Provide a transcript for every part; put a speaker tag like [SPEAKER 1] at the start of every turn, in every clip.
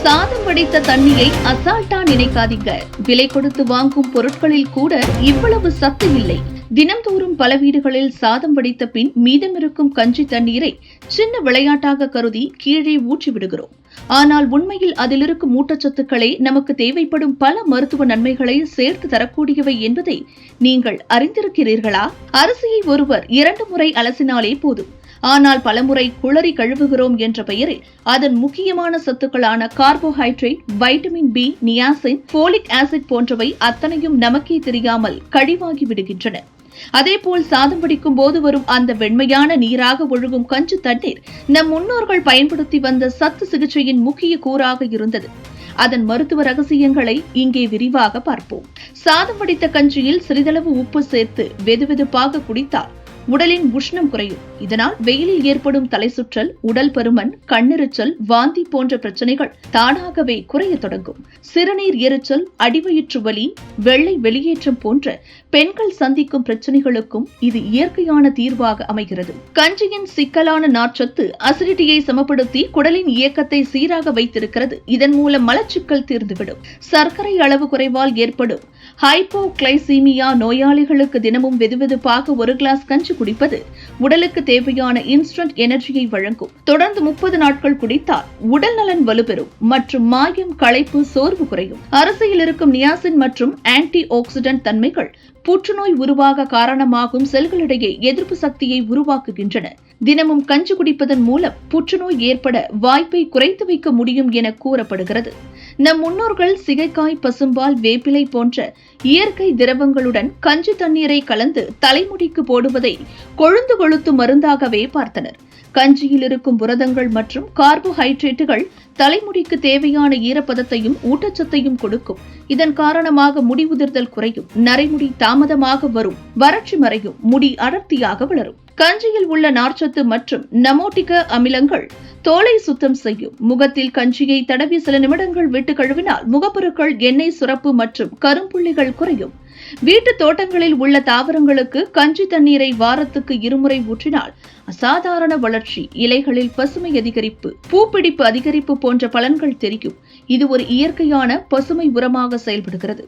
[SPEAKER 1] சாதம் வடித்த தண்ணியை அசால்ட்டா நினைக்காதீங்க. விலை கொடுத்து வாங்கும் பொருட்களில் கூட இவ்வளவு சத்து இல்லை. தினம்தோறும் பல வீடுகளில் சாதம் வடித்த பின் மீதமிருக்கும் கஞ்சி தண்ணீரை சின்ன விளையாட்டாக கருதி கீழே ஊற்றி விடுகிறோம். ஆனால் உண்மையில் அதில் இருக்கும் ஊட்டச்சத்துக்களே நமக்கு தேவைப்படும் பல மருத்துவ நன்மைகளை சேர்த்து தரக்கூடியவை என்பதை நீங்கள் அறிந்திருக்கிறீர்களா? அரிசியை ஒருவர் 2 முறை அலசினாலே போதும். ஆனால் பலமுறை குளறி கழுவுகிறோம் என்ற பெயரில் அதன் முக்கியமான சத்துக்களான carbohydrate, vitamin B, niacin, folic acid போன்றவை அத்தனையும் நமக்கே தெரியாமல் கழிவாகி விடுகின்றன. அதேபோல் சாதம் வடிக்கும் போது வரும் அந்த வெண்மையான நீராக ஒழுகும் கஞ்சி தண்ணீர் நம் முன்னோர்கள் பயன்படுத்தி வந்த சத்து சிகிச்சையின் முக்கிய கூறாக இருந்தது. அதன் மருத்துவ ரகசியங்களை இங்கே விரிவாக பார்ப்போம். சாதம் வடித்த கஞ்சியில் சிறிதளவு உப்பு சேர்த்து வெதுவெதுப்பாக குடித்தால் உடலின் உஷ்ணம் குறையும். இதனால் வெயிலில் ஏற்படும் தலை சுற்றல், உடல் பருமன், கண்ணெரிச்சல், வாந்தி போன்ற பிரச்சனைகள் தானாகவே குறைய தொடங்கும். சிறுநீர் எரிச்சல், அடிவயிற்று வலி, வெள்ளை வெளியேற்றம் போன்ற பெண்கள் சந்திக்கும் பிரச்சனைகளுக்கும் இது இயற்கையான தீர்வாக அமைகிறது. கஞ்சியின் சிக்கலான நார்ச்சத்து அசிடிட்டியை சமப்படுத்தி குடலின் இயக்கத்தை சீராக வைத்திருக்கிறது. இதன் மூலம் மலச்சிக்கல் தீர்ந்துவிடும். சர்க்கரை அளவு குறைவால் ஏற்படும் ஹைப்போகிளைசீமியா நோயாளிகளுக்கு தினமும் வெதுவெதுப்பாக 1 கிளாஸ் கஞ்சி குடிப்பது உடலுக்கு தேவையான இன்ஸ்டன்ட் எனர்ஜியை வழங்கும். தொடர்ந்து 30 நாட்கள் குடித்தால் உடல் நலன் வலுப்பெறும் மற்றும் மாயம், களைப்பு, சோர்வு குறையும். அரிசியில் இருக்கும் நியாசின் மற்றும் ஆன்டி ஆக்சிடென்ட் தன்மைகள் புற்றுநோய் உருவாக காரணமாகும் செல்களிடையே எதிர்ப்பு சக்தியை உருவாக்குகின்றன. தினமும் கஞ்சி குடிப்பதன் மூலம் புற்றுநோய் ஏற்பட வாய்ப்பை குறைத்து வைக்க முடியும் என கூறப்படுகிறது. நம் முன்னோர்கள் சிகைக்காய், பசும்பால், வேப்பிலை போன்ற இயற்கை திரவங்களுடன் கஞ்சி தண்ணீரை கலந்து தலைமுடிக்கு போடுவதை கொழுந்து கொழுத்து மருந்தாகவே பார்த்தனர். கஞ்சியில் இருக்கும் புரதங்கள் மற்றும் கார்போஹைட்ரேட்டுகள் தலைமுடிக்கு தேவையான ஈரப்பதத்தையும் ஊட்டச்சத்தையும் கொடுக்கும். இதன் காரணமாக முடி உதிர்தல் குறையும், நரைமுடி தாமதமாக வரும், வறட்சி மறையும், முடி அடர்த்தியாக வளரும். கஞ்சியில் உள்ள நார்ச்சத்து மற்றும் நமோட்டிக அமிலங்கள் தோலை சுத்தம் செய்யும். முகத்தில் கஞ்சியை தடவி சில நிமிடங்கள் விட்டு கழுவினால் முகப்பருக்கள், எண்ணெய் சுரப்பு மற்றும் கரும்புள்ளிகள் குறையும். வீட்டு தோட்டங்களில் உள்ள தாவரங்களுக்கு கஞ்சி தண்ணீரை வாரத்துக்கு 2 முறை ஊற்றினால் அசாதாரண வளர்ச்சி, இலைகளில் பசுமை அதிகரிப்பு, பூப்பிடிப்பு அதிகரிப்பு போன்ற பலன்கள் தெரியும். இது ஒரு இயற்கையான பசுமை உரமாக செயல்படுகிறது.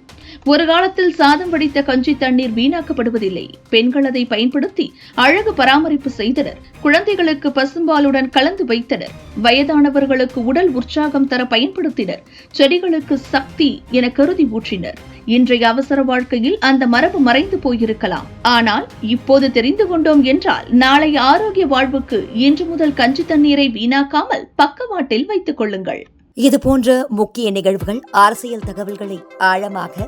[SPEAKER 1] ஒரு காலத்தில் சாதம் வடித்த கஞ்சி தண்ணீர் வீணாக்கப்படுவதில்லை. பெண்கள் அதை பயன்படுத்தி அழகு பராமரிப்பு செய்தனர். குழந்தைகளுக்கு பசும்பாலுடன் கலந்து வைத்தனர். வயதானவர்களுக்கு உடல் உற்சாகம் தர பயன்படுத்தினர். செடிகளுக்கு சக்தி என கருதி ஊற்றினர். இன்றைய அவசர வாழ்க்கையில் அந்த மரபு மறைந்து போயிருக்கலாம். ஆனால் இப்போது தெரிந்து கொண்டோம் என்றால் நாளைய ஆரோக்கிய வாழ்வுக்கு இன்று முதல் கஞ்சி தண்ணீரை வீணாக்காமல் பக்கவாட்டில் வைத்துக் கொள்ளுங்கள்.
[SPEAKER 2] இதுபோன்ற முக்கிய நிகழ்வுகள், அரசியல் தகவல்களை ஆழமாக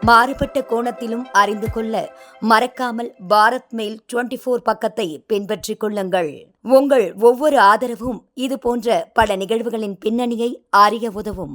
[SPEAKER 2] மாறுபட்ட கோணத்திலும் அறிந்து கொள்ள மறக்காமல் பாரத் மெயில் 24 பக்கத்தை பின்பற்றிக் கொள்ளுங்கள். உங்கள் ஒவ்வொரு ஆதரவும் இதுபோன்ற பல நிகழ்வுகளின் பின்னணியை அறிய உதவும்.